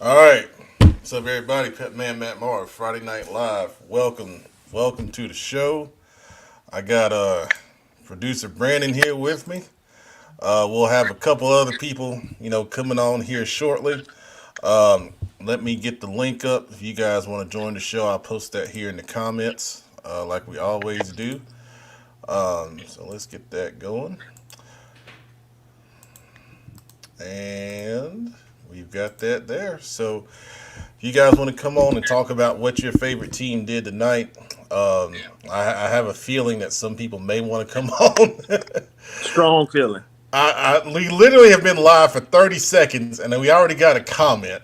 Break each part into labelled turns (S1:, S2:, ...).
S1: All right. What's up, everybody? Pet Man Matt Moore, Friday Night Live. Welcome to the show. I got producer Brandon here with me. We'll have a couple other people, coming on here shortly. Let me get the link up. If you guys want to join the show, I'll post that here in the comments, like we always do. So let's get that going. And we've got that there. So if you guys want to come on and talk about what your favorite team did tonight, I have a feeling that some people may want to come on.
S2: Strong feeling.
S1: We literally have been live for 30 seconds and we already got a comment.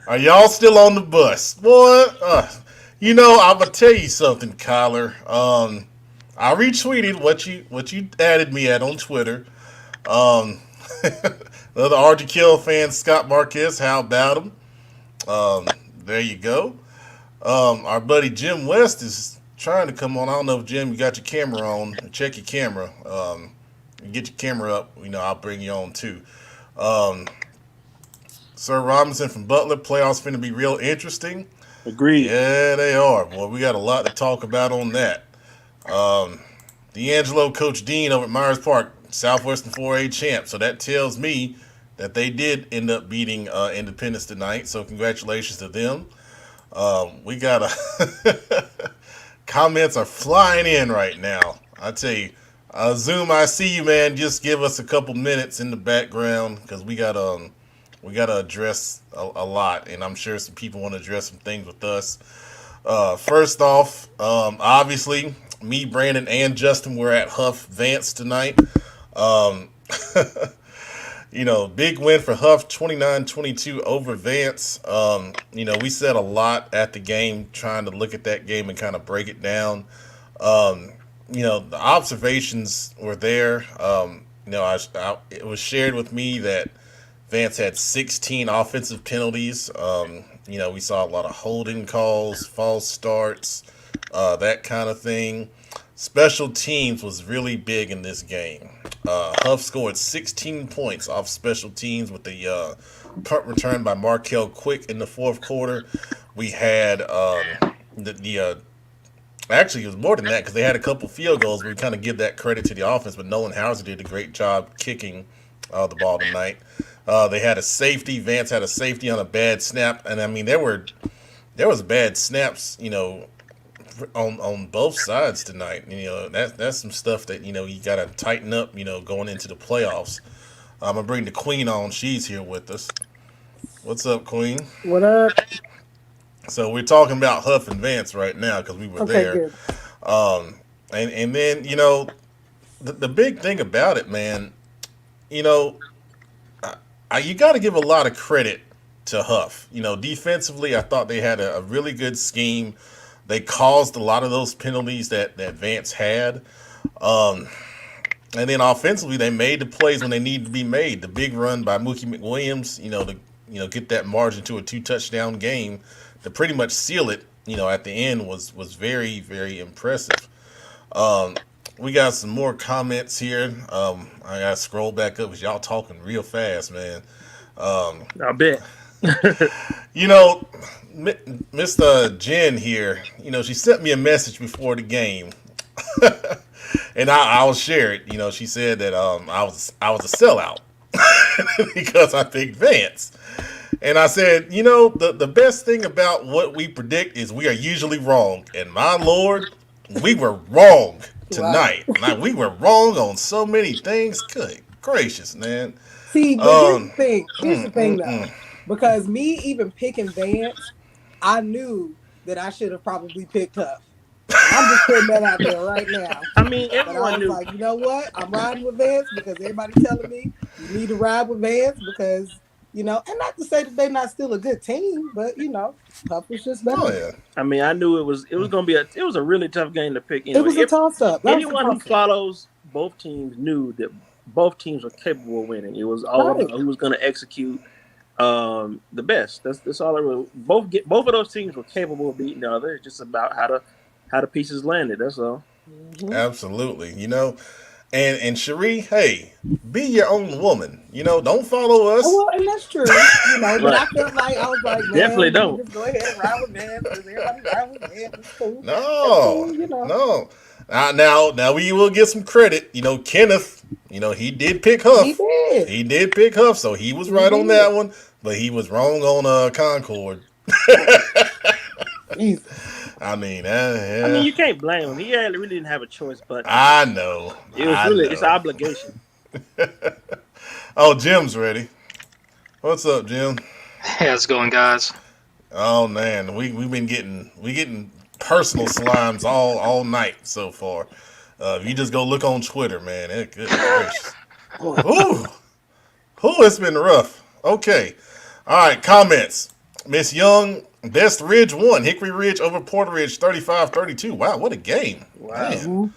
S1: Are y'all still on the bus? Boy, I'm going to tell you something, Kyler. I retweeted what you added me at on Twitter. Um, the other Archie Kill fan, Scott Marquez, how about him? Um, there you go. Our buddy Jim West is trying to come on. I don't know if Jim, you got your camera on. Check your camera. Get your camera up. I'll bring you on too. Um, Sir Robinson from Butler. Playoffs finna be real interesting.
S2: Agreed.
S1: Yeah, they are. Boy, we got a lot to talk about on that. Um, D'Angelo, Coach Dean over at Myers Park, Southwestern 4A champ. So that tells me that they did end up beating Independence tonight. So congratulations to them. We got a comments are flying in right now. I tell you, Zoom, I see you, man. Just give us a couple minutes in the background because we gotta address a lot, and I'm sure some people want to address some things with us. First off, obviously, me, Brandon, and Justin were at Huff Vance tonight. Um, big win for Huff, 29-22 over Vance. We said a lot at the game, trying to look at that game and kind of break it down. Um, the observations were there. It was shared with me that Vance had 16 offensive penalties. We saw a lot of holding calls, false starts, that kind of thing. Special teams was really big in this game. Huff scored 16 points off special teams with the punt return by Markel Quick in the fourth quarter. We had actually, it was more than that because they had a couple field goals. We kind of give that credit to the offense, but Nolan Hauser did a great job kicking the ball tonight. They had a safety. Vance had a safety on a bad snap, and I mean there was bad snaps, on both sides tonight. That's some stuff that you got to tighten up. Going into the playoffs. I'm gonna bring the Queen on. She's here with us. What's up, Queen?
S3: What up?
S1: So we're talking about Huff and Vance right now because we were
S3: Okay,
S1: there.
S3: good.
S1: Um, and then the big thing about it, man. You know, you got to give a lot of credit to Huff. Defensively, I thought they had a really good scheme. They caused a lot of those penalties that Vance had. Um, and then offensively, they made the plays when they needed to be made. The big run by Mookie McWilliams, to get that margin to a two-touchdown game to pretty much seal it. At the end was very, very impressive. Um, we got some more comments here. I gotta scroll back up because y'all talking real fast, man. Um,
S2: I bet.
S1: you know, Mr. Jen here, she sent me a message before the game, and I'll share it. She said that I was a sellout because I picked Vance, and I said, the best thing about what we predict is we are usually wrong, and my lord, we were wrong
S3: Wow.
S1: tonight. Like we were wrong on so many things. Good gracious, man.
S3: See, but here's the
S1: Um,
S3: thing. Here's the
S1: mm,
S3: thing,
S1: mm,
S3: though,
S1: mm.
S3: because me even picking Vance, I knew that I should have probably picked Huff, and I'm just putting that out there right now.
S2: I mean,
S3: But I
S2: everyone
S3: was
S2: knew.
S3: like, you know what? I'm riding with Vance because everybody telling me you need to ride with Vance because and not to say that they're not still a good team, but Huff was just
S1: Oh
S3: better.
S1: yeah.
S2: I mean, I knew it was gonna be a really tough game to pick
S3: It
S2: anyway.
S3: was a toss up. That was a
S2: Anyone who
S3: toss up,
S2: follows both teams knew that both teams were capable of winning. It was all
S3: right?
S2: about who was going to execute the best. That's all it was. Both of those teams were capable of beating the other. It's just about how the pieces landed. That's all.
S3: Hmm.
S1: Absolutely. And Cherie, hey, be your own woman. You know, don't follow us.
S3: Oh, well, and that's true, you know. But I
S2: Right.
S3: felt like I was like,
S2: Definitely
S3: man,
S2: don't.
S3: just go ahead and ride with Vance because everybody ride with Vance. It's cool. That's
S1: No,
S3: cool, you know.
S1: no. Now we will get some credit. You know, Kenneth. You know, he did pick
S3: He
S1: Huff.
S3: did.
S1: He did pick Huff, so he was
S3: He
S1: right on
S3: did.
S1: that one. But he was wrong on Concord.
S3: Jesus.
S1: I mean,
S2: I
S1: yeah.
S2: mean, you can't blame him. He really didn't have a choice, but
S1: I know.
S2: it was
S1: I
S2: really
S1: know.
S2: it's an obligation.
S1: Oh, Jim's ready. What's up, Jim?
S4: How's it going, guys?
S1: Oh man, we've been getting personal slimes all night so far. If you just go look on Twitter, man, good gracious. Ooh, it's been rough. Okay, all right. Comments. Miss Young, Best Ridge won. Hickory Ridge over Porter Ridge, 35-32. Wow, what a game!
S2: Wow.
S1: Man.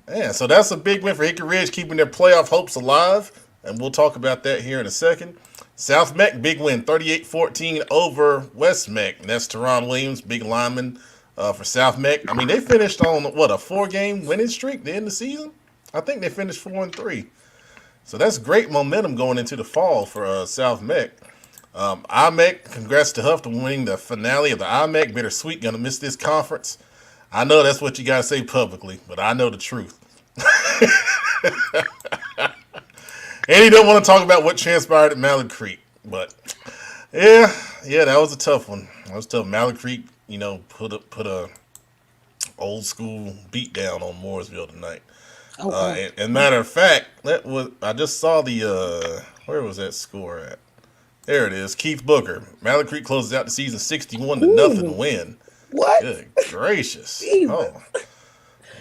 S1: Man, so that's a big win for Hickory Ridge, keeping their playoff hopes alive, and we'll talk about that here in a second. South Meck, big win, 38-14 over West Meck. And that's Teron Williams, big lineman for South Meck. I mean, they finished on, what, a 4-game winning streak to end the season? I think they finished 4-3. So that's great momentum going into the fall for South Meck. IMEC, congrats to Huff to winning the finale of the IMEC. Bittersweet, going to miss this conference. I know that's what you got to say publicly, but I know the truth. And he don't want to talk about what transpired at Mallard Creek. But, yeah, that was a tough one. That was tough. Mallard Creek, you know, put a old school beat down on Mooresville tonight.
S3: Oh, wow.
S1: And matter of fact, I just saw the, where was that score at? There it is. Keith Booker. Mallard Creek closes out the season 61-0 win.
S3: What?
S1: Good gracious.
S3: Jesus.
S1: Oh.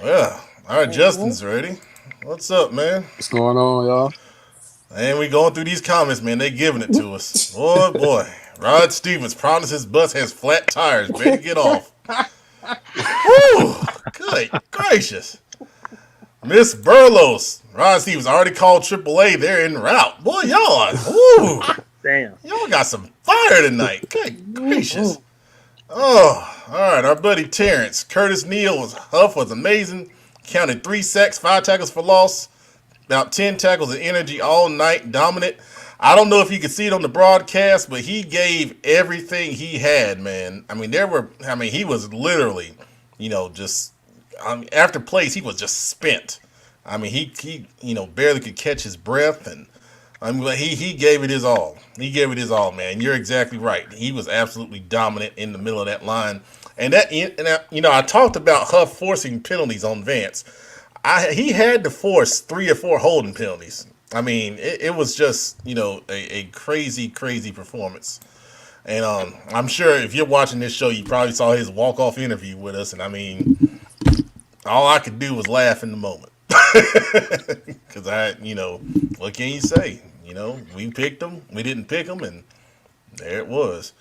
S1: Well, all right, Justin's ready. What's up, man?
S5: What's going on, y'all?
S1: And we going through these comments, man. They giving it to us. Boy. Rod Stevens promised his bus has flat tires. Better get off. Whew. Good gracious. Miss Burlos. Rod Stevens already called AAA. They're en route. Boy, y'all
S2: Damn.
S1: got some fire tonight. Good gracious. Oh, all right. Our buddy Terrence. Curtis Neal was amazing. Counted 3 sacks, 5 tackles for loss. About 10 tackles of energy all night, dominant. I don't know if you could see it on the broadcast, but he gave everything he had, man. I mean, he was literally, you know, just, after plays, he was just spent. I mean, he barely could catch his breath, and I mean, he gave it his all. He gave it his all, man. You're exactly right. He was absolutely dominant in the middle of that line. And I talked about Huff forcing penalties on Vance. He had to force 3 or 4 holding penalties. I mean, it was just, you know, a crazy, crazy performance. And I'm sure if you're watching this show, you probably saw his walk-off interview with us. And I mean, all I could do was laugh in the moment. Because what can you say? You know, we picked him. We didn't pick him. And there it was.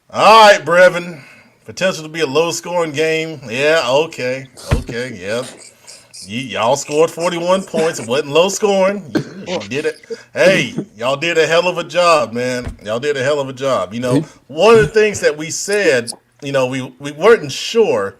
S1: All right, Brevin. Potential to be a low-scoring game. Yeah, okay, yeah. Y'all scored 41 points. It wasn't low scoring. You did it. Hey, y'all did a hell of a job, man. Y'all did a hell of a job. You know, one of the things that we said, you know, we weren't sure,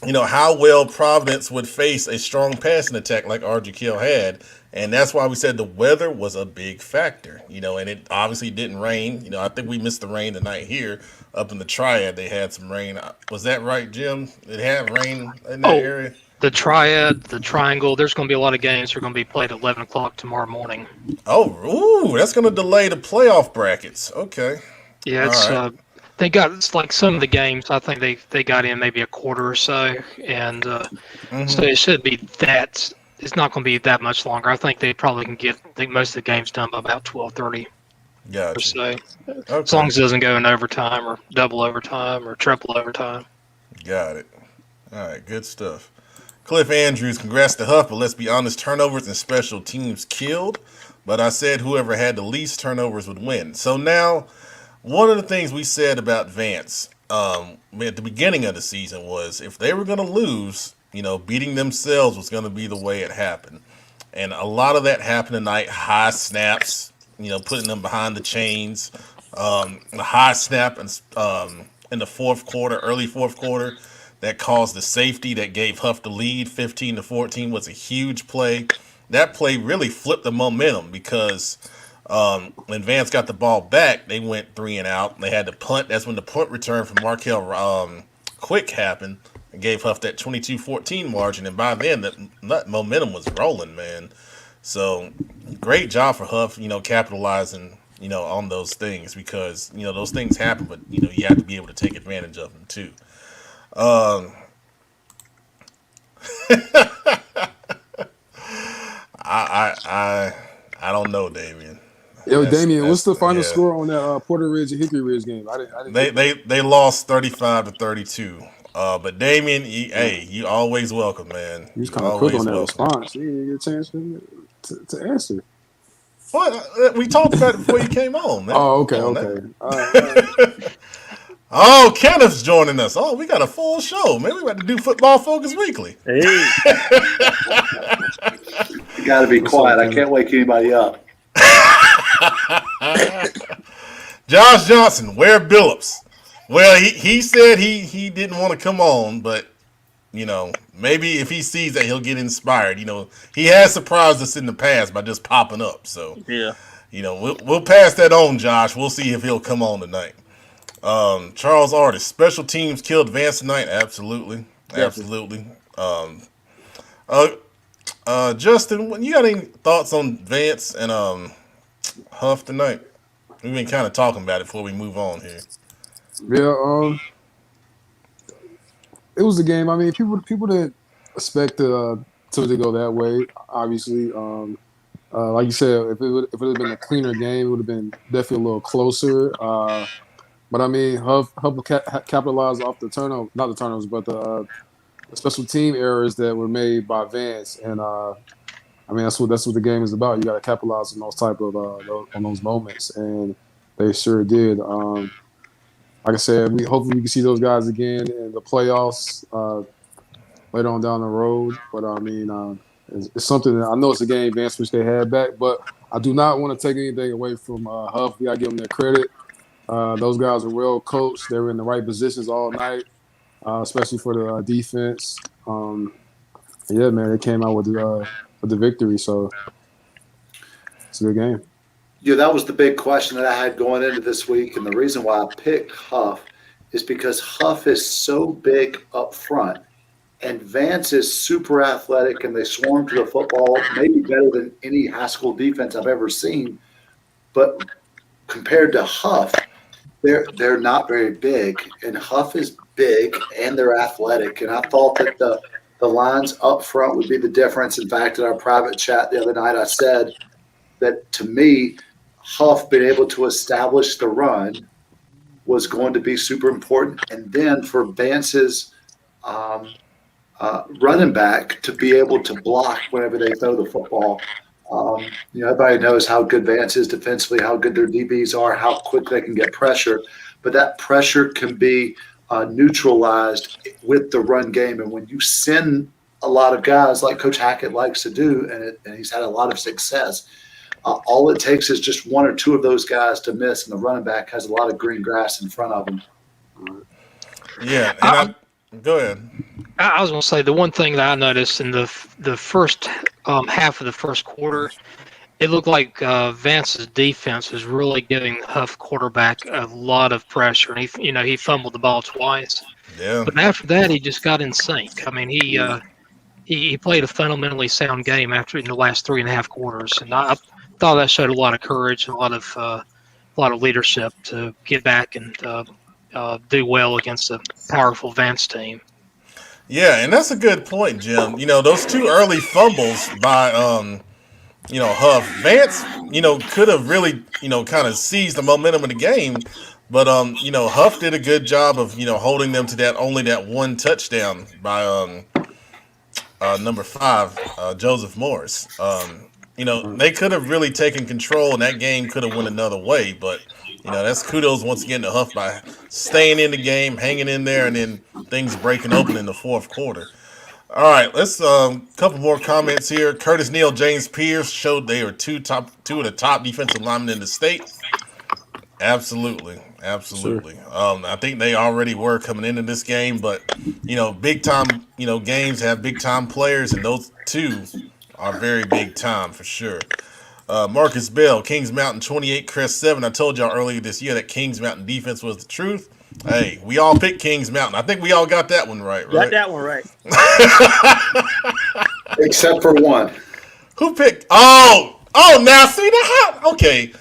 S1: you know, how well Providence would face a strong passing attack like RGKL had. And that's why we said the weather was a big factor, you know, and it obviously didn't rain. You know, I think we missed the rain tonight here up in the Triad. They had some rain. Was that right, Jim? It had rain in that area?
S4: The Triad, the Triangle, there's going to be a lot of games that are going to be played at 11 o'clock tomorrow morning.
S1: Oh, that's going to delay the playoff brackets. Okay.
S4: Yeah, it's it's like some of the games, I think they got in maybe a quarter or so, and so it should be that. It's not going to be that much longer. I think they probably can get most of the games done by about 12:30 or so.
S1: Okay.
S4: As long as it doesn't go in overtime or double overtime or triple overtime.
S1: Got it. All right, good stuff. Cliff Andrews, congrats to Huff, but let's be honest, turnovers and special teams killed. But I said whoever had the least turnovers would win. So now, one of the things we said about Vance at the beginning of the season was if they were going to lose, you know, beating themselves was going to be the way it happened. And a lot of that happened tonight. High snaps, you know, putting them behind the chains. The high snap in the fourth quarter, early fourth quarter, that caused the safety that gave Huff the lead. 15-14 was a huge play. that play really flipped the momentum because when Vance got the ball back, they went 3 and out. They had to punt. That's when the punt return from Markel Quick happened and gave Huff that 22-14 margin. And by then, that momentum was rolling, man. So great job for Huff, capitalizing, on those things because, those things happen, but, you have to be able to take advantage of them too. I don't know, Damien.
S5: Yo, Damien, what's the final score on that Porter Ridge and Hickory Ridge game? I didn't
S1: They lost 35-32. But Damien, you always welcome, man.
S5: He was kind of quick on that response. He didn't get a chance to answer.
S1: What? We talked about it before you came on, man.
S5: Oh, okay. All right.
S1: Oh, Kenneth's joining us. Oh, we got a full show, man. We got to do Football Focus Weekly.
S2: Hey.
S6: You got to be quiet. I can't wake anybody up.
S1: Josh Johnson, where Billups? Well, he said he didn't want to come on, but maybe if he sees that, he'll get inspired. He has surprised us in the past by just popping up. So
S2: yeah,
S1: we'll pass that on, Josh. We'll see if he'll come on tonight. Charles Artist, special teams killed Vance tonight. Absolutely. Justin, you got any thoughts on Vance and Huff tonight? We've been kind of talking about it before we move on here.
S5: Yeah, it was a game. I mean, people didn't expect to go that way. Obviously, like you said, if it had been a cleaner game, it would have been definitely a little closer. But I mean, Huff capitalized off the turnover, not the turnovers, but the special team errors that were made by Vance, and I mean that's what the game is about. You got to capitalize on those type of on those moments, and they sure did. Like I said, hopefully we can see those guys again in the playoffs later on down the road. But I mean, it's something that I know it's a game Vance wish they had back, but I do not want to take anything away from Huff. We got to give them their credit. Those guys are well coached. They were in the right positions all night, especially for the defense. Yeah, man, they came out with the victory. So it's a good game.
S6: Yeah, that was the big question that I had going into this week, and the reason why I picked Huff is because Huff is so big up front, and Vance is super athletic, and they swarm to the football, maybe better than any high school defense I've ever seen. But compared to Huff, they're not very big, and Huff is big and they're athletic. And I thought that the lines up front would be the difference. In fact, in our private chat the other night, I said that to me, Huff being able to establish the run was going to be super important. And then for Vance's running back to be able to block whenever they throw the football. Everybody knows how good Vance is defensively, how good their DBs are, how quick they can get pressure. But that pressure can be neutralized with the run game. And when you send a lot of guys like Coach Hackett likes to do, and he's had a lot of success, all it takes is just one or two of those guys to miss, and the running back has a lot of green grass in front of him.
S1: Yeah, and go ahead.
S4: I was going to say the one thing that I noticed in the first half of the first quarter, it looked like Vance's defense was really giving Huff quarterback a lot of pressure, and he fumbled the ball twice.
S1: Yeah.
S4: But after that, he just got in sync. I mean, he played a fundamentally sound game in the last 3.5 quarters, and I thought that showed a lot of courage and a lot of leadership to get back and do well against a powerful Vance team.
S1: Yeah, and that's a good point, Jim. Those two early fumbles by Huff, Vance, could have really, kind of seized the momentum of the game, but Huff did a good job of, holding them to that one touchdown by number 5, Joseph Morris. They could have really taken control, and that game could have went another way. But that's kudos once again to Huff by staying in the game, hanging in there, and then things breaking open in the fourth quarter. All right, let's couple more comments here. Curtis Neal, James Pierce showed they are two of the top defensive linemen in the state. Absolutely. Sure. I think they already were coming into this game, but big time games have big time players, and those two are very big time for sure. Marcus Bell, Kings Mountain 28, Crest 7. I told y'all earlier this year that Kings Mountain defense was the truth. Hey, we all picked Kings Mountain. I think we all got that one right?
S2: Got that one right.
S6: Except for one.
S1: Who picked? Oh, now see that? Okay,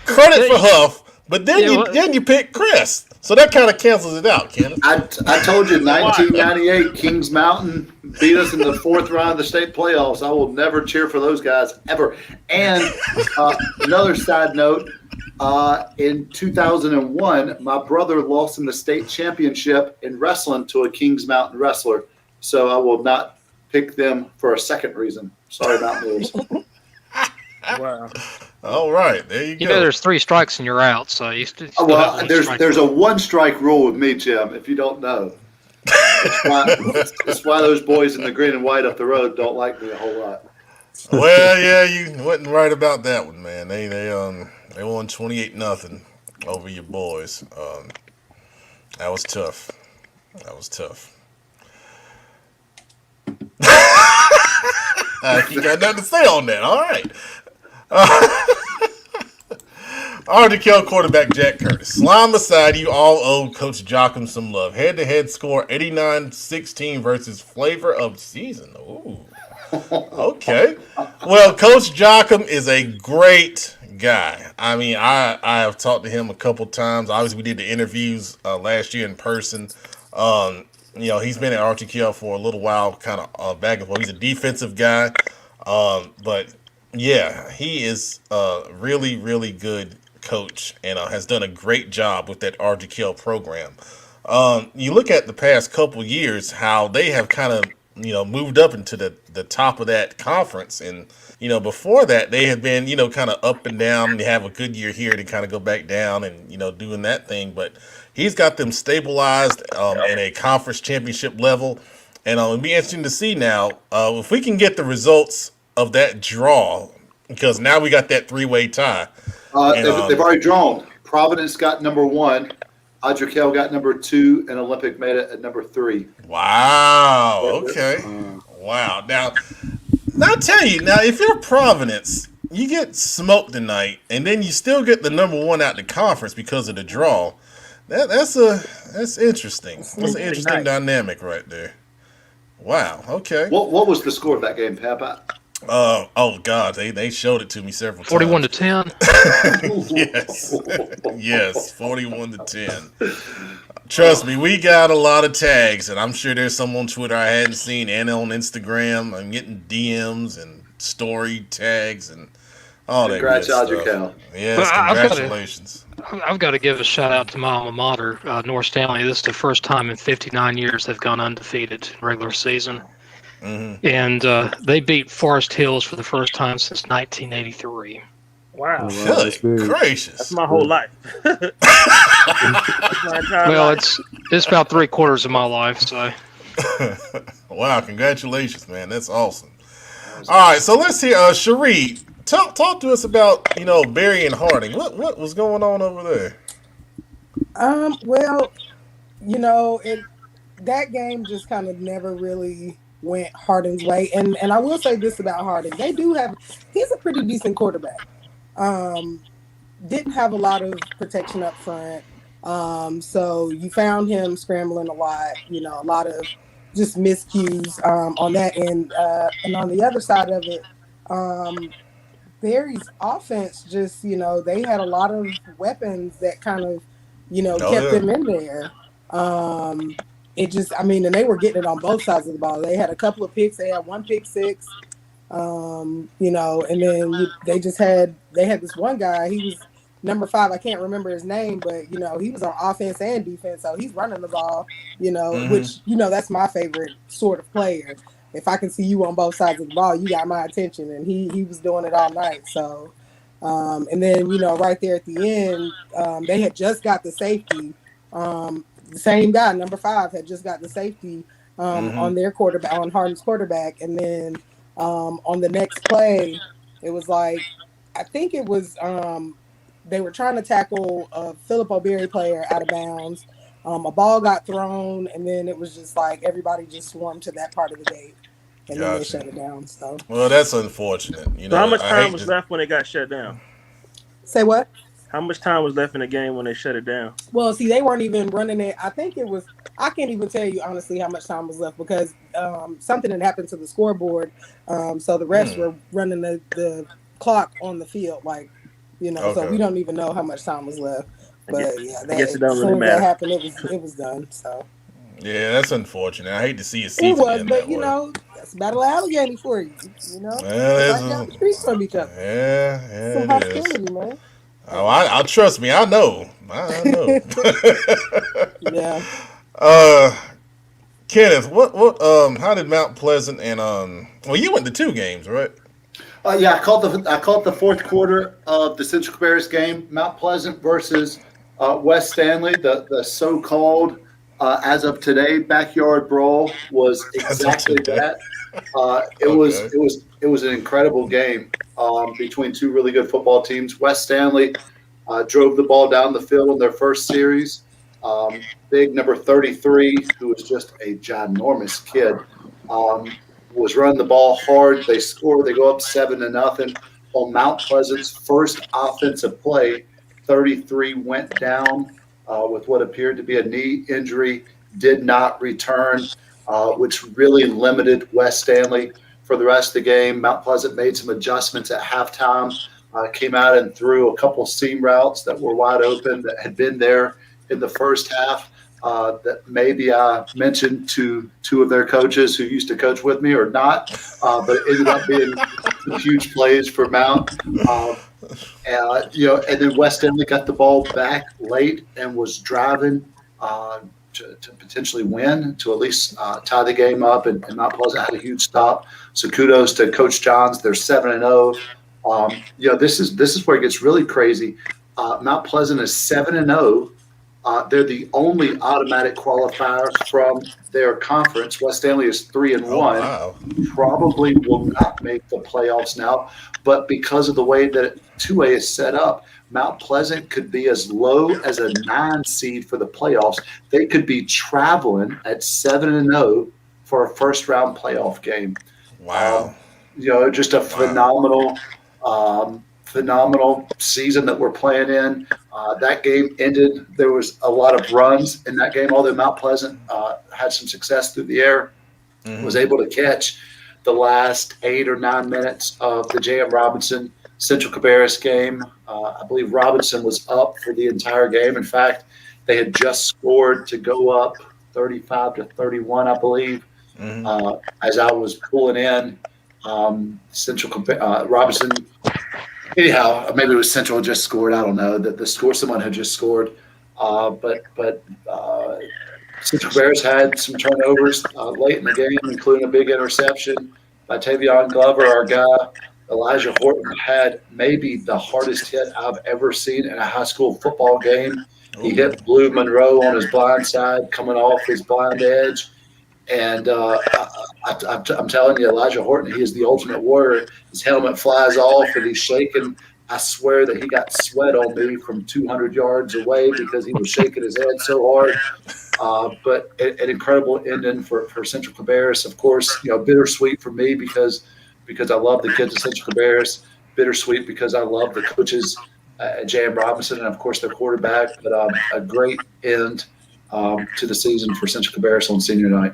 S1: credit for Huff, but then you picked Crest. So that kind of cancels it out, Kenneth.
S6: I told you, 1998, Kings Mountain beat us in the fourth round of the state playoffs. I will never cheer for those guys ever. And another side note, in 2001, my brother lost in the state championship in wrestling to a Kings Mountain wrestler. So I will not pick them for a second reason. Sorry, Mountain News.
S2: Wow.
S1: All right, there you go.
S4: You know, there's 3 strikes and you're out, so you still have
S6: Well,
S4: one
S6: there's
S4: strike.
S6: a one-strike rule with me, Jim, if you don't know. That's why those boys in the green and white up the road don't like me a whole lot.
S1: Well, yeah, you wasn't right about that one, man. They won 28-0 over your boys. That was tough. You got nothing to say on that. All right. RDK quarterback Jack Curtis. Slime aside, you all owe Coach Jocham some love. Head-to-head score 89-16 versus flavor of season. Ooh. Okay. Well, Coach Jocham is a great guy. I mean, I have talked to him a couple times. Obviously, we did the interviews last year in person. He's been at RTQL for a little while, kind of back and forth. He's a defensive guy. But, yeah, he is a really, really good coach and has done a great job with that RTQL program. You look at the past couple years, how they have kind of moved up into the top of that conference. And, before that, they have been, kind of up and down. They have a good year here to kind of go back down and, doing that thing. But he's got them stabilized at a conference championship level. And it'll be interesting to see now if we can get the results of that draw, because now we got that 3-way tie.
S6: They've already drawn. Providence got number 1. Adriquel got number 2, and Olympic made it at number 3.
S1: Wow. Okay. Wow. Now I'll tell you. Now, if you're Providence, you get smoked tonight, and then you still get the number 1 out the conference because of the draw. That's interesting. That's an interesting dynamic right there. Wow. Okay.
S6: What was the score of that game, Pap?
S1: Oh God, they showed it to me several times.
S4: 41-10.
S1: Yes, 41-10. Trust me, we got a lot of tags, and I'm sure there's some on Twitter I hadn't seen, and on Instagram. I'm getting DMs and story tags and all that good stuff.
S6: Adriquel.
S1: Yes, congratulations.
S4: I've got to give a shout out to my alma mater, North Stanley. This is the first time in 59 years they've gone undefeated in regular season. Mm-hmm. And they beat Forest Hills for the first time since 1983.
S2: Wow.
S1: Good gracious.
S2: That's my whole life.
S4: Well, it's about 3/4 of my life, so.
S1: Wow, congratulations, man. That's awesome. All right, so let's hear Cherie, talk to us about, Berry and Harding. What was going on over there?
S3: Well, that game just kind of never really went Harding's way. And I will say this about Harding. He's a pretty decent quarterback. Didn't have a lot of protection up front. So you found him scrambling a lot, a lot of just miscues on that end. And on the other side of it, Berry's offense just, they had a lot of weapons that kind of, kept them in there. And they were getting it on both sides of the ball. They had a couple of picks. They had 1 pick six, and then they had this one guy. He was number 5. I can't remember his name, but he was on offense and defense, so he's running the ball. Which that's my favorite sort of player. If I can see you on both sides of the ball, you got my attention, and he was doing it all night. So, and then right there at the end, they had just got the safety. The same guy, number 5, had just got the safety on their quarterback, on Harding's quarterback, and then on the next play, it was like, I think it was they were trying to tackle a Philip O'Berry player out of bounds. A ball got thrown, and then it was just like everybody just swarmed to that part of the gate. and then they
S1: Gotcha.
S3: shut it down. So
S1: Well, that's unfortunate. You
S2: So how
S1: know,
S2: much
S1: I
S2: time
S1: hate
S2: was
S1: to,
S2: left when it got shut down?
S3: say what?
S2: How much time was left in the game when they shut it down?
S3: Well, see, they weren't even running it. I think it was. I can't even tell you honestly how much time was left because something had happened to the scoreboard. So the refs were running the clock on the field, like So
S1: Okay.
S3: we don't even know how much time was left. But yeah,
S2: I guess it
S3: as
S2: don't really
S3: soon as that
S2: matter.
S3: happened, it was done. So
S1: yeah, that's unfortunate. I hate to see a
S3: it
S1: season
S3: was,
S1: end
S3: but
S1: that way.
S3: that's Battle of Allegheny for you.
S1: Well,
S3: Right down the street from each other.
S1: yeah,
S3: Some
S1: it is.
S3: hostility, man.
S1: Oh, I trust me. I know. I know.
S3: Yeah.
S1: Kenneth, how did Mount Pleasant and well, you went to 2 games, right?
S6: Yeah, I called the fourth quarter of the Central Cabarrus game, Mount Pleasant versus West Stanley. The so-called, as of today, backyard brawl was
S1: As of
S6: exactly
S1: today.
S6: that.
S1: Okay.
S6: It was an incredible game between 2 really good football teams. West Stanley drove the ball down the field in their first series. Big number 33, who was just a ginormous kid, was running the ball hard. They score. They go up 7-0 on Mount Pleasant's first offensive play. 33 went down with what appeared to be a knee injury. Did not return, which really limited West Stanley for the rest of the game. Mount Pleasant made some adjustments at halftime. Came out and threw a couple seam routes that were wide open that had been there in the first half. That maybe I mentioned to 2 of their coaches who used to coach with me or not, but it ended up being some huge plays for Mount. And then West Stanley got the ball back late and was driving to potentially win, to at least tie the game up. And Mount Pleasant had a huge stop. So kudos to Coach Johns. They're 7-0. This is where it gets really crazy. Mount Pleasant is 7-0. They're the only automatic qualifiers from their conference. West Stanley is 3-1.
S1: Oh, wow.
S6: Probably will not make the playoffs now, but because of the way that 2A is set up, Mount Pleasant could be as low as a 9 seed for the playoffs. They could be traveling at 7-0 for a first round playoff game.
S1: Wow.
S6: Just a phenomenal season that we're playing in. That game ended. There was a lot of runs in that game, although Mount Pleasant had some success through the air, was able to catch the last 8 or 9 minutes of the J.M. Robinson Central Cabarrus game. I believe Robinson was up for the entire game. In fact, they had just scored to go up 35-31, I believe. As I was pulling in, Robinson. Anyhow, maybe it was Central just scored. I don't know that the score someone had just scored, but Central Bears had some turnovers late in the game, including a big interception by Tavion Glover. Our guy Elijah Horton had maybe the hardest hit I've ever seen in a high school football game. He hit Blue Monroe on his blind side, coming off his blind edge. And I'm telling you, Elijah Horton, he is the ultimate warrior. His helmet flies off and he's shaking. I swear that he got sweat on me from 200 yards away because he was shaking his head so hard. But an incredible ending for Central Cabarrus. Of course, bittersweet for me because I love the kids at Central Cabarrus. Bittersweet because I love the coaches at J.M. Robinson and, of course, their quarterback. But a great end to the season for Central Cabarrus on senior night.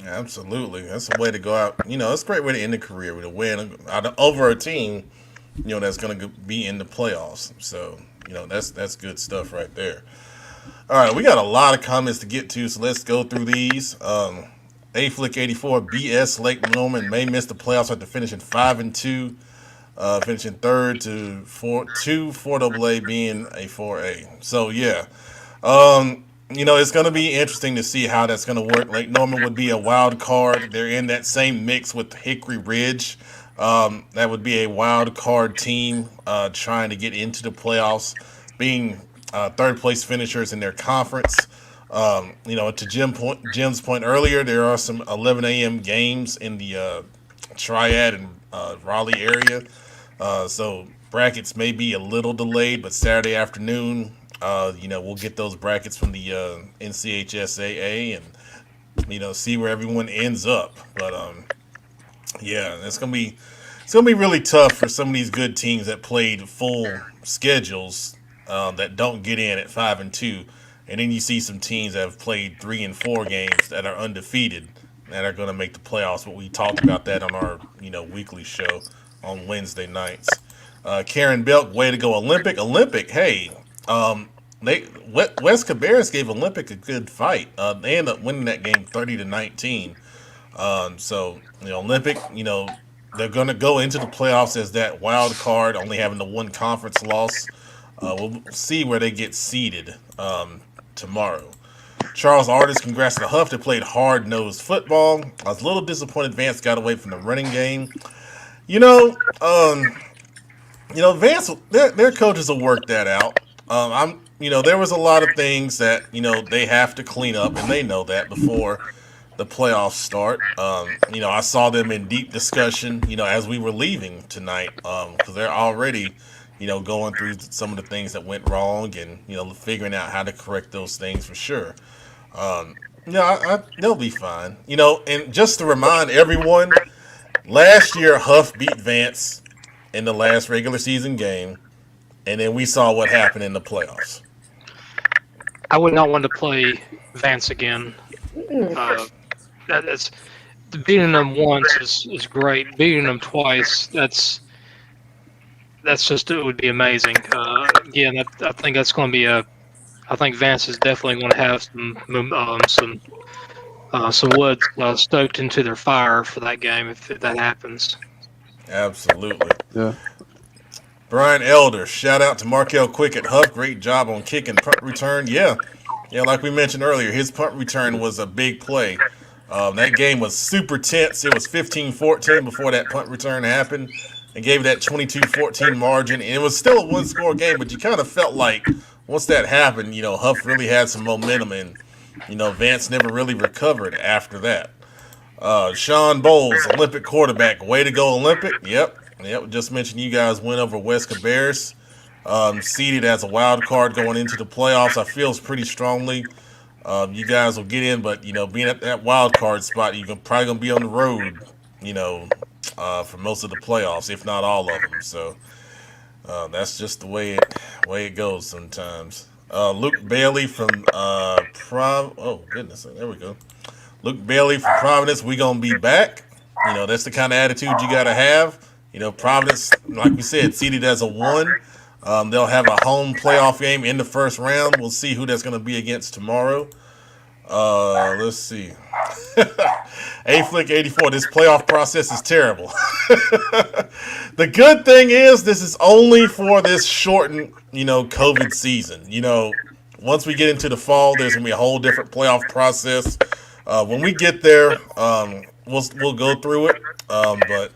S1: Absolutely, that's a way to go out. It's a great way to end a career with a win over a team, that's going to be in the playoffs. So, that's good stuff right there. All right, we got a lot of comments to get to, so let's go through these. AFlick84 BS Lake Norman may miss the playoffs after finishing 5-2, finishing third to 4AA being a 4A. So yeah. It's going to be interesting to see how that's going to work. Lake Norman would be a wild card. They're in that same mix with Hickory Ridge. That would be a wild card team trying to get into the playoffs, being third place finishers in their conference. To Jim's point earlier, there are some 11 a.m. games in the Triad and Raleigh area. So brackets may be a little delayed, but Saturday afternoon, we'll get those brackets from the NCHSAA and, see where everyone ends up. But Yeah, it's gonna be really tough for some of these good teams that played full schedules that don't get in at 5-2, and then you see some teams that have played 3 and 4 games that are undefeated that are gonna make the playoffs. But we talked about that on our weekly show on Wednesday nights. Karen Belk, way to go, Olympic. Olympic, hey, West Cabarrus gave Olympic a good fight. They ended up winning that game 30-19. So Olympic, they're going to go into the playoffs as that wild card, only having the one conference loss. We'll see where they get seeded tomorrow. Charles Artis, congrats to the Huff. They played hard-nosed football. I was a little disappointed Vance got away from the running game. Vance, their coaches will work that out. There was a lot of things that they have to clean up, and they know that before the playoffs start. I saw them in deep discussion, as we were leaving tonight, because they're already, going through some of the things that went wrong and, figuring out how to correct those things for sure. They'll be fine. And just to remind everyone, last year Huff beat Vance in the last regular season game, and then we saw what happened in the playoffs.
S4: I would not want to play Vance again. That's beating them once is great. Beating them twice, that's just, it would be amazing. Again, I think that's going to be I think Vance is definitely going to have some wood stoked into their fire for that game if that happens.
S1: Absolutely.
S5: Yeah.
S1: Brian Elder, shout out to Markel Quick at Huff. Great job on kick and punt return. Yeah, like we mentioned earlier, his punt return was a big play. That game was super tense. It was 15-14 before that punt return happened. And gave that 22-14 margin. And it was still a one-score game, but you kind of felt like once that happened, Huff really had some momentum, and, Vance never really recovered after that. Sean Bowles, Olympic quarterback. Way to go, Olympic. Yep. Just mentioned you guys went over West Cabarrus. Seeded as a wild card going into the playoffs. I feel pretty strongly you guys will get in, but, being at that wild card spot, you're probably going to be on the road, for most of the playoffs, if not all of them. So that's just the way it goes sometimes. Luke Bailey from oh goodness, there we go. Luke Bailey from Providence, we gonna be back. That's the kind of attitude you gotta have. Providence, like we said, seeded as a 1. They'll have a home playoff game in the first round. We'll see who that's gonna be against tomorrow. Let's see. A-Flick84, this playoff process is terrible. The good thing is this is only for this shortened, COVID season. Once we get into the fall, there's going to be a whole different playoff process. When we get there, we'll go through it. But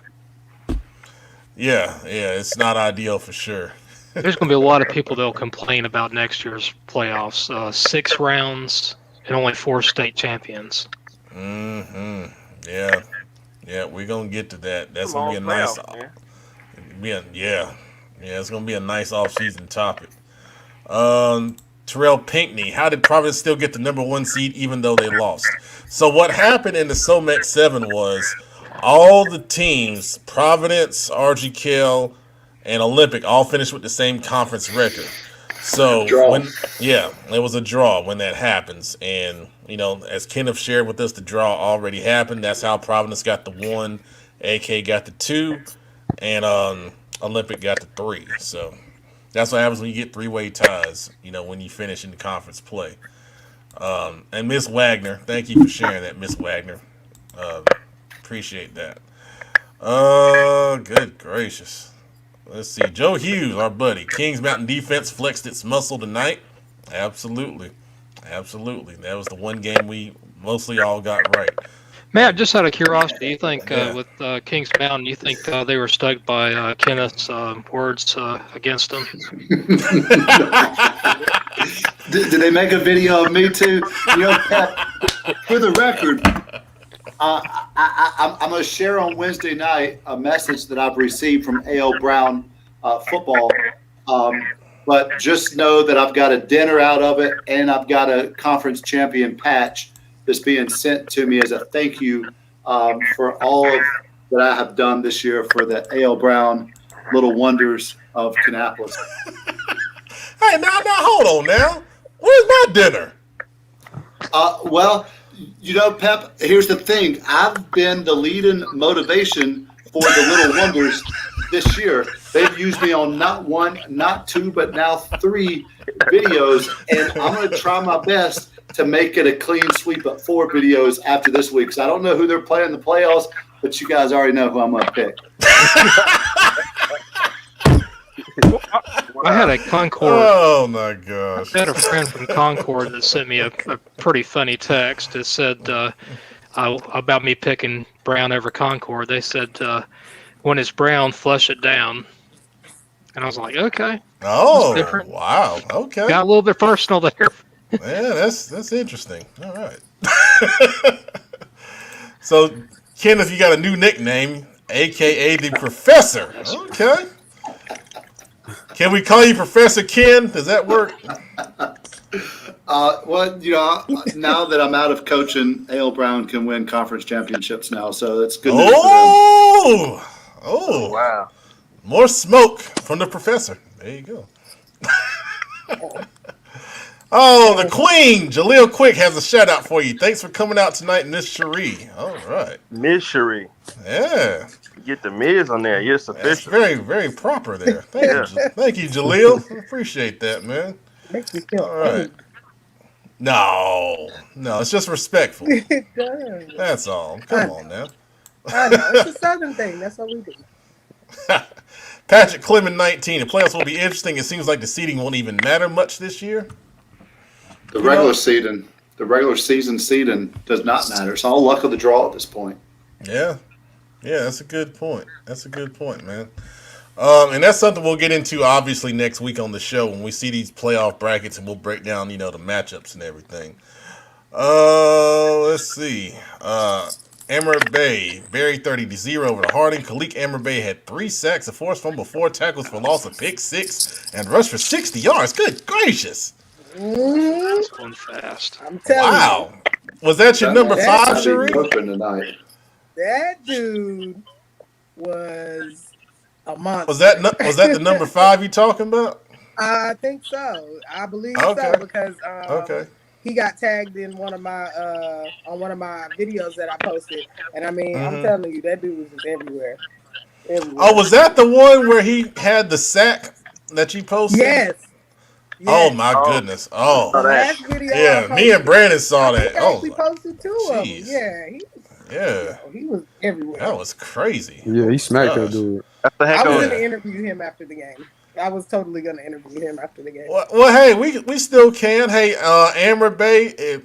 S1: yeah, it's not ideal for sure.
S4: There's going to be a lot of people that'll complain about next year's playoffs. 6 rounds and only 4 state champions.
S1: Mm-hmm. Yeah, we're gonna get to that. That's gonna be a nice. It's gonna be a nice off-season topic. Terrell Pinkney, how did Providence still get the number 1 seed even though they lost? So what happened in the SOMEX 7 was all the teams, Providence, RGKL, and Olympic, all finished with the same conference record. So it was a draw when that happens, and as Kenneth shared with us, the draw already happened. That's how Providence got the 1, AK got the 2, and Olympic got the 3. So that's what happens when you get 3-way ties. When you finish in the conference play. And Miss Wagner, thank you for sharing that, Miss Wagner. Appreciate that. Good gracious. Let's see. Joe Hughes, our buddy. Kings Mountain defense flexed its muscle tonight. Absolutely. That was the one game we mostly all got right.
S4: Matt, just out of curiosity, you think with Kings Mountain, you think they were stoked by Kenneth's words against them?
S6: Did they make a video of me too? Pat, for the record, I'm going to share on Wednesday night a message that I've received from A.L. Brown football. But just know that I've got a dinner out of it, and I've got a conference champion patch that's being sent to me as a thank you for all of that I have done this year for the A.L. Brown Little Wonders of Kannapolis.
S1: Hey, now, hold on now. Where's my dinner?
S6: Well, you know, Pep, here's the thing. I've been the leading motivation for the Little Wonders this year. They've used me on not one, not two, but now 3 videos, and I'm going to try my best to make it a clean sweep of 4 videos after this week. Because I don't know who they're playing in the playoffs, but you guys already know who I'm going to pick.
S4: I had a Concord.
S1: Oh my gosh!
S4: I had a friend from Concord that sent me a pretty funny text. It said about me picking Brown over Concord. They said, when it's Brown, flush it down. And I was like, okay.
S1: Oh,
S4: different.
S1: wow. Okay.
S4: Got a little bit personal there.
S1: Yeah, that's interesting. All right. So, Kenneth, you got a new nickname, a.k.a. the Professor. Okay. Can we call you Professor Ken? Does that work?
S6: Well, you know, now that I'm out of coaching, A.L. Brown can win conference championships now, so that's good news for them.
S1: Oh,
S2: Wow.
S1: more smoke from the Professor. There you go. Oh, the Queen, Jaleel Quick, has a shout out for you. Thanks for coming out tonight, Miss Cherie. All right.
S7: Miss Cherie.
S1: Yeah.
S7: Get the Miz on there. Yes,
S1: That's
S7: official.
S1: very, very proper there. Thank you, Jaleel. I appreciate that, man.
S3: Makes me feel
S1: All right. No, it's just respectful.
S3: It does.
S1: That's all. Come on now.
S3: I know. It's a Southern thing. That's what we do.
S1: Patrick Clement, 19. The playoffs will be interesting. It seems like the seeding won't even matter much this year.
S6: The regular season seeding does not matter. It's all luck of the draw at this point.
S1: Yeah, that's a good point. That's a good point, man. And that's something we'll get into obviously next week on the show when we see these playoff brackets and we'll break down, the matchups and everything. Let's see. Amber Bay, Barry 30-0 over to Harding. Khalik Amber Bay had 3 sacks, a forced fumble, 4 tackles for loss, a pick 6, and rushed for 60 yards. Good gracious.
S4: It's going fast.
S3: I'm telling you.
S1: Wow. Was that your number 5, Cherie?
S6: Open tonight.
S3: That dude was a monster.
S1: Was that the number 5 you talking about?
S3: I think so. I believe
S1: Okay.
S3: so because
S1: Okay.
S3: he got tagged in one of my videos that I posted, and I mean, I'm telling you, that dude was just everywhere.
S1: Oh, was that the one where he had the sack that you posted?
S3: Yes.
S1: Oh my goodness. Oh.
S3: The last video.
S1: Yeah, me and Brandon saw that.
S3: I
S1: Oh,
S3: actually posted 2 of them.
S1: jeez.
S3: Yeah,
S1: yeah.
S3: he was everywhere.
S1: That was crazy.
S5: Yeah, he smacked that
S1: Gosh.
S5: dude.
S7: That's the heck
S3: I was
S7: of
S3: going
S7: it.
S3: to interview him after the game. I was totally going to interview him after the game.
S1: Well, hey, we still can. Hey, Amber Bay,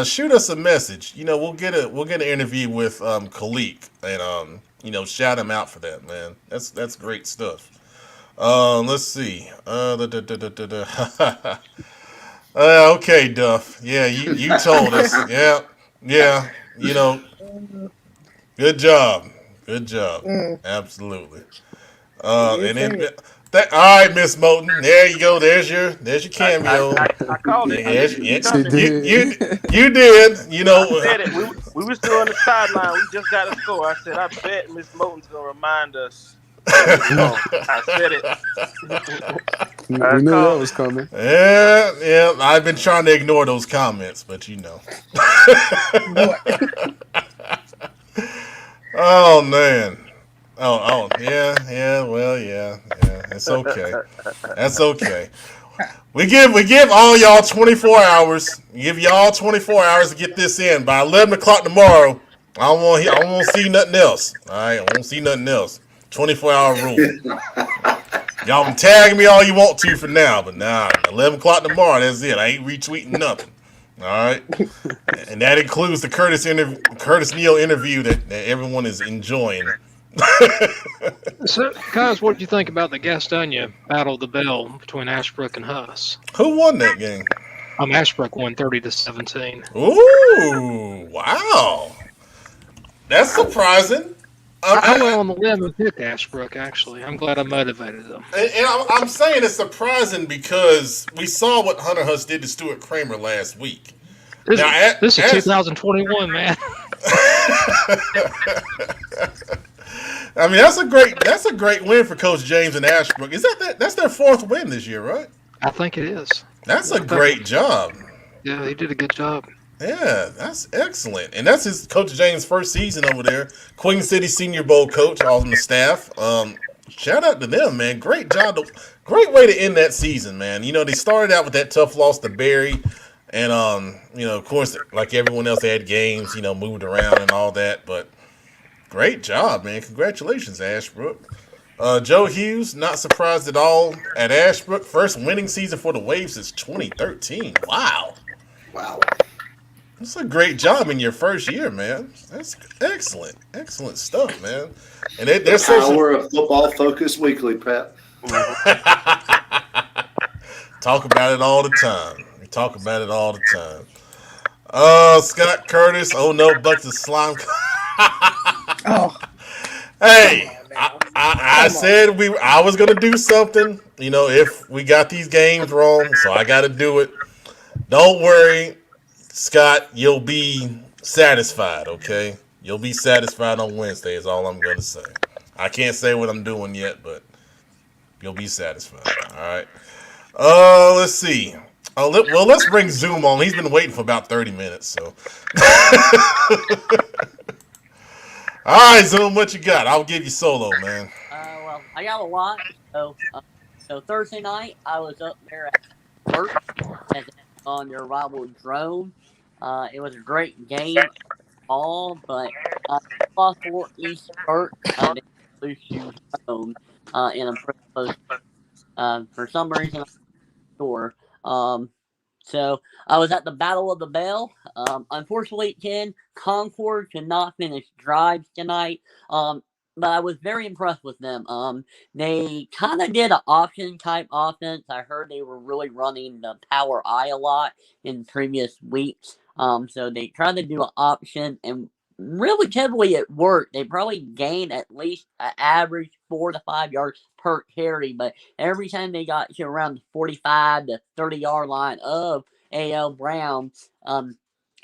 S1: shoot us a message. We'll get an interview with Khalik and shout him out for that, man. That's great stuff. Let's see. Okay, Duff. Yeah, you told us. Yeah. Good job. Absolutely. And then, all right, Miss Moulton. There you go. There's your cameo.
S7: I called it.
S1: You did.
S7: I said it. We were still on the sideline. We just got a score. I said, I bet Miss Moulton's going to remind us. I said it.
S5: We knew that was coming.
S1: Yeah. I've been trying to ignore those comments, but Oh, man. Oh, yeah. Well, yeah. It's okay. That's okay. We give all y'all 24 hours. We give y'all 24 hours to get this in. By 11 o'clock tomorrow, I don't want to see nothing else. All right, I won't see nothing else. 24-hour rule. Y'all can tag me all you want to for now, but 11 o'clock tomorrow, that's it. I ain't retweeting nothing. All right? And that includes the Curtis Neal interview that everyone is enjoying.
S4: So, guys, what do you think about the Gastonia Battle of the Bell between Ashbrook and Huss?
S1: Who won that game?
S4: Ashbrook won 30-17.
S1: Ooh, wow. That's surprising.
S4: I went on the limb and picked Ashbrook, actually. I'm glad I motivated them.
S1: And I'm saying it's surprising because we saw what Hunter Huss did to Stuart Kramer last week.
S4: This is 2021, man.
S1: I mean, that's a great win for Coach James and Ashbrook. That's their fourth win this year, right?
S4: I think it is.
S1: That's a great job.
S4: Yeah, he did a good job.
S1: Yeah, that's excellent. And that's his Coach James' first season over there. Queen City Senior Bowl coach, all on the staff. Shout out to them, man. Great job. Great way to end that season, man. You know, they started out with that tough loss to Barry. And, you know, of course, like everyone else, they had games, you know, moved around and all that. But great job, man. Congratulations, Ashbrook. Joe Hughes, not surprised at all at Ashbrook. First winning season for the Waves since 2013. Wow. That's a great job in your first year, man. That's excellent. Excellent stuff, man. And they're
S6: The power of Football Focus Weekly, Pat.
S1: Talk about it all the time. We talk about it all the time. Scott Curtis. Oh no, Bucks of slime.
S3: Oh,
S1: Hey, I said I was gonna do something. You know, if we got these games wrong, so I got to do it. Don't worry, Scott. You'll be satisfied. Okay, you'll be satisfied on Wednesday. Is all I'm gonna say. I can't say what I'm doing yet, but you'll be satisfied. All right. Let's see. Well, let's bring Zoom on. He's been waiting for about 30 minutes. So. All right, Zoom, what you got? I'll give you solo, man.
S8: Well, I got a lot. So Thursday night, I was up there at work on their rival Drone. It was a great game, all, but lost for East Burke. They lose to Drone in a pretty close. For some reason, I'm not sure. So I was at the Battle of the Bell. Unfortunately, Ken, Concord could not finish drives tonight. But I was very impressed with them. They kind of did an option type offense. I heard they were really running the power I a lot in previous weeks. So they tried to do an option, and relatively it worked. They probably gained at least an average 4 to 5 yards per carry, but every time they got to around the 45 to 30-yard line of A.L. Brown,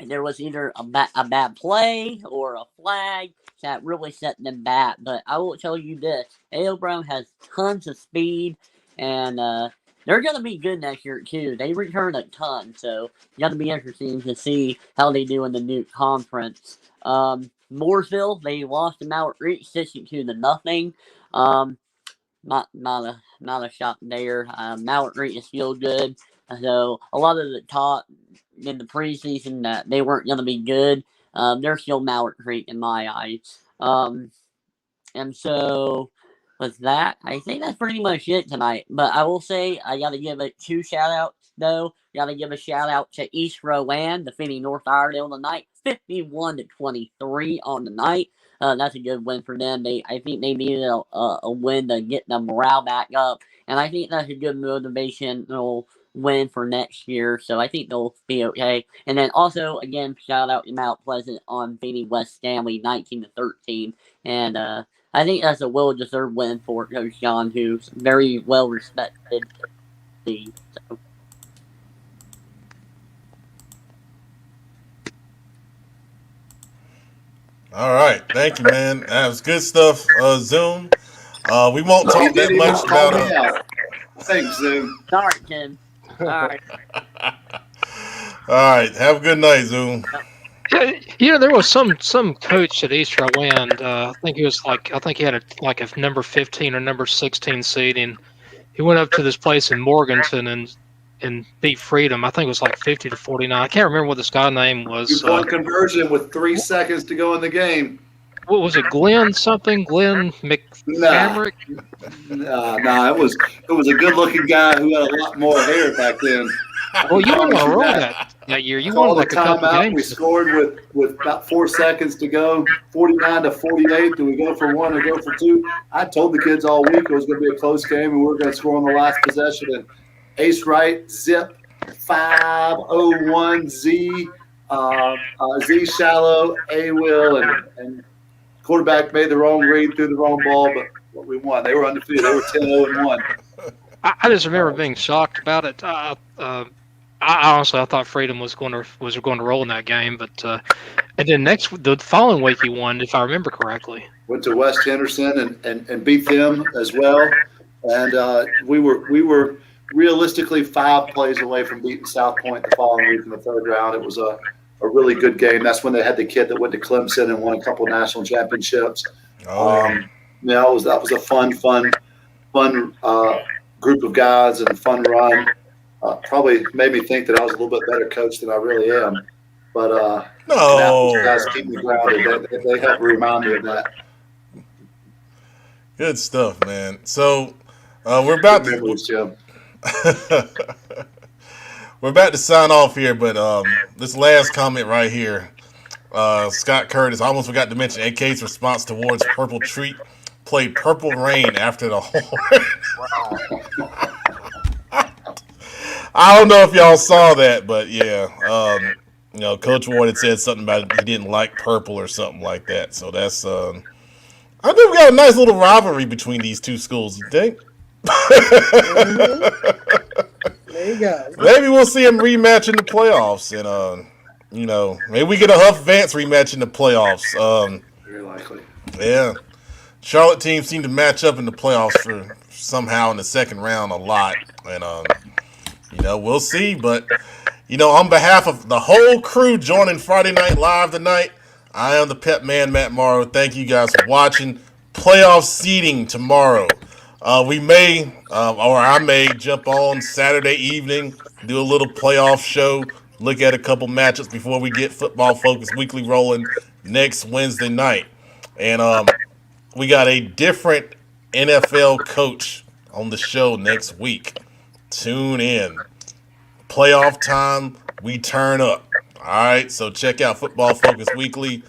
S8: there was either a bad play or a flag that really set them back. But I will tell you this, A.L. Brown has tons of speed, and they're going to be good next year, too. They return a ton, so it's going to be interesting to see how they do in the new conference. Mooresville, they lost to Mount Reach 62-0. Not a shot there. Mount Reach is still good. So a lot of the talk in the preseason that they weren't going to be good, they're still Mount Reach in my eyes. And so with that, I think that's pretty much it tonight. But I will say I got to give it 2 shout-outs, though. Got to give a shout-out to East Rowan, defeating North Iredale tonight, 51-23 on the night. That's a good win for them. I think they needed a win to get the morale back up, and I think that's a good motivational win for next year. So I think they'll be okay. And then also, again, shout out to Mount Pleasant on beating West Stanley 19-13, and I think that's a well-deserved win for Coach John, who's very well respected. So.
S1: All right, thank you, man. That was good stuff. Zoom. We won't talk that much about.
S6: Thanks, Zoom.
S8: Sorry, Tim. All right.
S1: All right, have a good night, Zoom.
S4: You know, there was some coach at East Rowland. I think he had a number 15 or number 16 seed, and he went up to this place in Morganton and beat Freedom. I think it was like 50-49. I can't remember what this guy's name was.
S6: You won conversion with 3 seconds to go in the game.
S4: What was it? Glenn something? Glenn McCamrick?
S6: Nah. It was a good-looking guy who had a lot more hair back then.
S4: Well, you won a roll that year. You won like a couple games.
S6: We scored with about 4 seconds to go, 49-48. Do we go for 1 or go for 2? I told the kids all week it was going to be a close game, and we were going to score on the last possession. And Ace Wright, zip, 501 Z, Z shallow, A Will, and quarterback made the wrong read, threw the wrong ball, but we won. They were undefeated. They were 10-0-1.
S4: I just remember being shocked about it. I thought Freedom was going to roll in that game, but and then the following week he won, if I remember correctly.
S6: Went to West Henderson and beat them as well. And we were realistically 5 plays away from beating South Point the following week in the 3rd round. It was a really good game. That's when they had the kid that went to Clemson and won a couple national championships. That was a fun group of guys and a fun run. Probably made me think that I was a little bit better coach than I really am. But those guys keep me grounded. They help remind me of that.
S1: Good stuff, man. So we're about to sign off here, but this last comment right here, Scott Curtis. I almost forgot to mention AK's response towards Purple Treat. Played Purple Rain after the horn. I don't know if y'all saw that, but yeah, Coach Ward had said something about he didn't like purple or something like that. So that's I think we got a nice little rivalry between these two schools. You think?
S3: There you go.
S1: Maybe we'll see them rematch in the playoffs, and maybe we get a Huff Vance rematch in the playoffs.
S6: Very likely.
S1: Yeah. Charlotte teams seem to match up in the playoffs for somehow in the 2nd round a lot. And, we'll see. But, on behalf of the whole crew joining Friday Night Live tonight, I am the Pep Man, Matt Morrow. Thank you guys for watching. Playoff seeding tomorrow. We may, or I may jump on Saturday evening, do a little playoff show, look at a couple matchups before we get Football Focus Weekly rolling next Wednesday night. And, we got a different NFL coach on the show next week. Tune in. Playoff time, we turn up. All right, so check out Football Focus Weekly,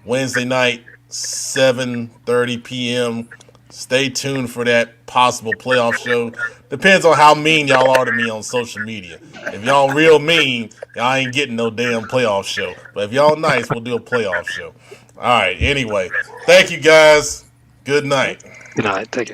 S1: Wednesday night, 7:30 p.m. Stay tuned for that possible playoff show. Depends on how mean y'all are to me on social media. If y'all real mean, y'all ain't getting no damn playoff show. But if y'all nice, we'll do a playoff show. All right, anyway, thank you guys. Good night.
S4: Good night. Take care.